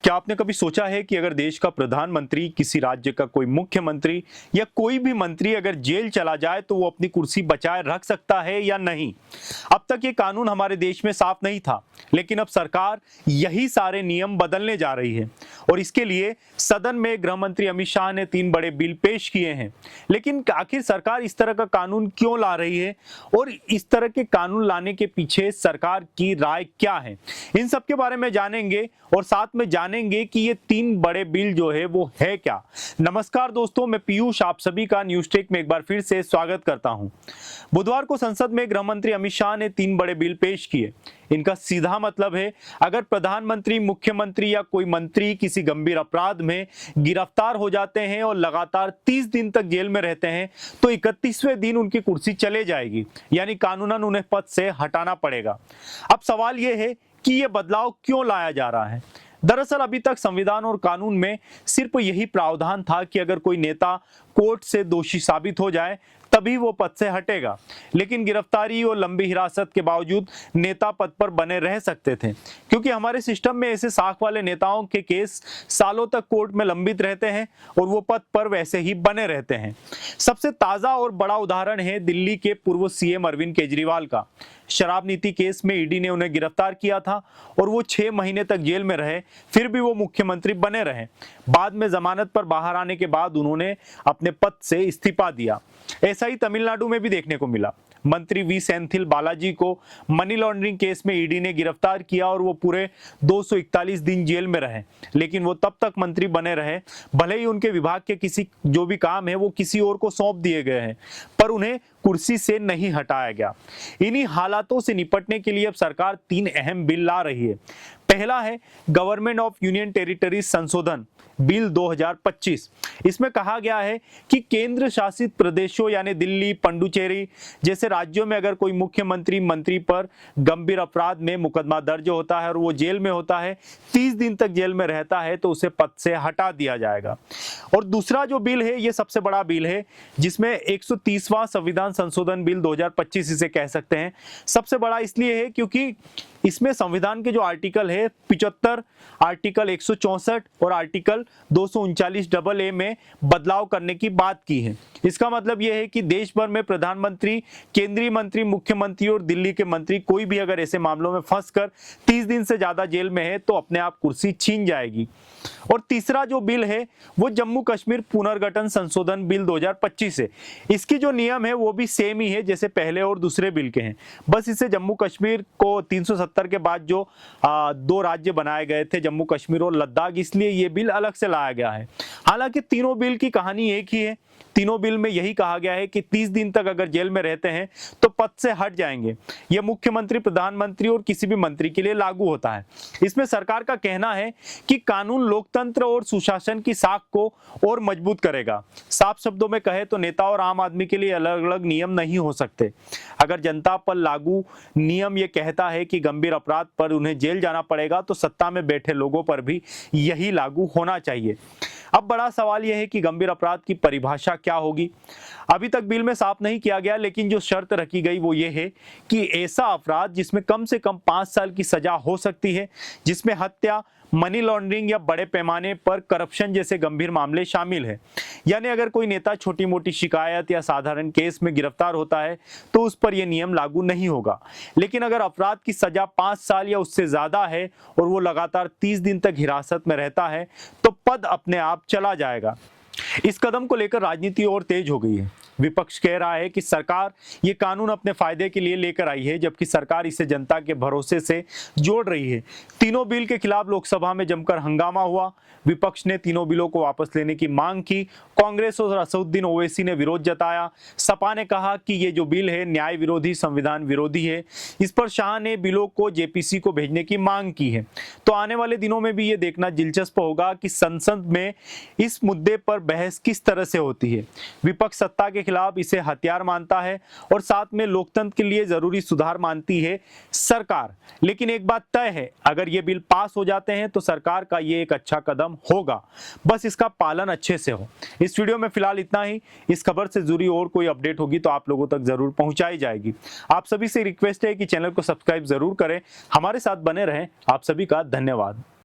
क्या आपने कभी सोचा है कि अगर देश का प्रधानमंत्री, किसी राज्य का कोई मुख्यमंत्री या कोई भी मंत्री अगर जेल चला जाए तो वो अपनी कुर्सी बचाए रख सकता है या नहीं? अब तक ये कानून हमारे देश में साफ नहीं था, लेकिन अब सरकार यही सारे नियम बदलने जा रही है और इसके लिए सदन में गृह मंत्री अमित शाह ने 3 बड़े बिल पेश किए हैं। लेकिन आखिर सरकार इस तरह का कानून क्यों ला रही है और इस तरह के कानून लाने के पीछे सरकार की राय क्या है, इन सब के बारे में जानेंगे और साथ में जानेंगे कि ये 3 बड़े बिल जो है वो है क्या। नमस्कार दोस्तों, मैं पीयूष आप सभी का न्यूज टेक में एक बार फिर से स्वागत करता हूं। बुधवार को संसद में गृह मंत्री अमित शाह ने 3 बड़े बिल पेश किए। इनका सीधा मतलब है, अगर प्रधानमंत्री, मुख्यमंत्री या कोई मंत्री किसी गंभीर अपराध में गिरफ्तार हो जाते हैं और लगातार 30 दिन तक जेल में रहते हैं तो 31वें दिन उनकी कुर्सी चले जाएगी, यानी कानूनन उन्हें पद से हटाना पड़ेगा। अब सवाल यह है कि यह बदलाव क्यों लाया जा रहा है। दरअसल अभी तक संविधान और कानून में सिर्फ यही प्रावधान था कि अगर कोई नेता कोर्ट से दोषी साबित हो जाए तभी वो पद से हटेगा, लेकिन गिरफ्तारी और लंबी हिरासत के बावजूद नेता पद पर बने रह सकते थे, क्योंकि हमारे सिस्टम में ऐसे साख वाले नेताओं के केस सालों तक कोर्ट में लंबित रहते हैं और वो पद पर वैसे ही बने रहते हैं। सबसे ताजा और बड़ा उदाहरण है दिल्ली के पूर्व सीएम अरविंद केजरीवाल का। शराब नीति केस में ईडी ने उन्हें गिरफ्तार किया था और वो 6 महीने तक जेल में रहे, फिर भी वो मुख्यमंत्री बने रहे। बाद में जमानत पर बाहर आने के बाद उन्होंने अपने पद से इस्तीफा दिया। ऐसा ही तमिलनाडु में भी देखने को मिला। मंत्री वी सेंथिल बालाजी को मनी लॉन्ड्रिंग केस में ईडी ने गिरफ्तार किया और वो पूरे 241 दिन जेल में रहे, लेकिन वो तब तक मंत्री बने रहे, भले ही उनके विभाग के किसी जो भी काम है वो किसी और को सौंप दिए गए हैं, पर उन्हें कुर्सी से नहीं हटाया गया। इन्हीं हालातों से निपटने के लिए अब सरकार 3 अहम बिल ला रही है। पहला है गवर्नमेंट ऑफ यूनियन टेरिटरीज संशोधन बिल 2025। इसमें कहा गया है कि केंद्र शासित प्रदेशों यानी दिल्ली, पुडुचेरी जैसे राज्यों में अगर कोई मुख्यमंत्री, मंत्री पर गंभीर अपराध में मुकदमा दर्ज होता है और वो जेल में होता है, 30 दिन तक जेल में रहता है, तो उसे पद से हटा दिया जाएगा। और दूसरा जो बिल है ये सबसे बड़ा बिल है, जिसमें 130वां संविधान संशोधन बिल 2025 इसे कह सकते हैं। सबसे बड़ा इसलिए है क्योंकि इसमें संविधान के जो आर्टिकल है 75, आर्टिकल 164 और आर्टिकल 239AA में बदलाव करने की बात की है। इसका मतलब यह है कि देश भर में प्रधानमंत्री, केंद्रीय मंत्री, मुख्यमंत्री और दिल्ली के मंत्री कोई भी अगर ऐसे मामलों में फंसकर 30 दिन से ज्यादा जेल में है तो अपने आप कुर्सी छीन जाएगी। और तीसरा जो बिल है वो जम्मू कश्मीर पुनर्गठन संशोधन बिल 2025 है। इसकी जो नियम है वो भी सेम ही है जैसे पहले और दूसरे बिल के हैं, बस इससे जम्मू कश्मीर को 370 के बाद जो 2 राज्य बनाए गए थे, जम्मू कश्मीर और लद्दाख, इसलिए ये बिल अलग से लाया गया है। हालांकि तीनों बिल की कहानी एक ही है। तीनों बिल में यही कहा गया है कि 30 दिन तक अगर जेल में रहते हैं तो पद से हट जाएंगे। यह मुख्यमंत्री, प्रधानमंत्री और किसी भी मंत्री के लिए लागू होता है। इसमें सरकार का कहना है कि कानून लोकतंत्र और सुशासन की साख को और मजबूत करेगा। साफ शब्दों में कहे तो नेता और आम आदमी के लिए अलग अलग नियम नहीं हो सकते। अगर जनता पर लागू नियम यह कहता है कि गंभीर अपराध पर उन्हें जेल जाना पड़ेगा, तो सत्ता में बैठे लोगों पर भी यही लागू होना चाहिए। अब बड़ा सवाल यह है कि गंभीर अपराध की परिभाषा क्या होगी। अभी तक बिल में साफ नहीं किया गया, लेकिन जो शर्त रखी गई वो ये है कि ऐसा अपराध जिसमें कम से कम 5 साल की सजा हो सकती है, जिसमें हत्या, मनी लॉन्ड्रिंग या बड़े पैमाने पर करप्शन जैसे गंभीर मामले शामिल है। यानी अगर कोई नेता छोटी मोटी शिकायत या साधारण केस में गिरफ्तार होता है तो उस पर यह नियम लागू नहीं होगा, लेकिन अगर अपराध की सजा 5 साल या उससे ज्यादा है और वो लगातार 30 दिन तक हिरासत में रहता है तो पद अपने आप चला जाएगा। इस कदम को लेकर राजनीति और तेज हो गई है। विपक्ष कह रहा है कि सरकार ये कानून अपने फायदे के लिए लेकर आई है, जबकि सरकार इसे जनता के भरोसे से जोड़ रही है। तीनों बिल के खिलाफ लोकसभा में जमकर हंगामा हुआ। विपक्ष ने तीनों बिलों को वापस लेने की मांग की। कांग्रेस और असदुद्दीन ओवैसी ने विरोध जताया। सपा ने कहा कि ये जो बिल है न्याय विरोधी, संविधान विरोधी है। इस पर शाह ने बिलों को जेपीसी को भेजने की मांग की है। तो आने वाले दिनों में भी ये देखना दिलचस्प होगा कि संसद में इस मुद्दे पर बहस किस तरह से होती है। विपक्ष सत्ता के खिलाफ इसे हथियार मानता है और साथ में लोकतंत्र के लिए जरूरी सुधार मानती है सरकार। लेकिन एक बात तय है, अगर ये बिल पास हो जाते हैं तो सरकार का ये एक अच्छा कदम होगा, बस इसका पालन अच्छे से हो। इस वीडियो में फिलहाल इतना ही। इस खबर से जुड़ी और कोई अपडेट होगी तो आप लोगों तक जरूर पहुंचाई जाएगी। आप सभी से रिक्वेस्ट है कि चैनल को सब्सक्राइब जरूर करें, हमारे साथ बने रहें। आप सभी का धन्यवाद।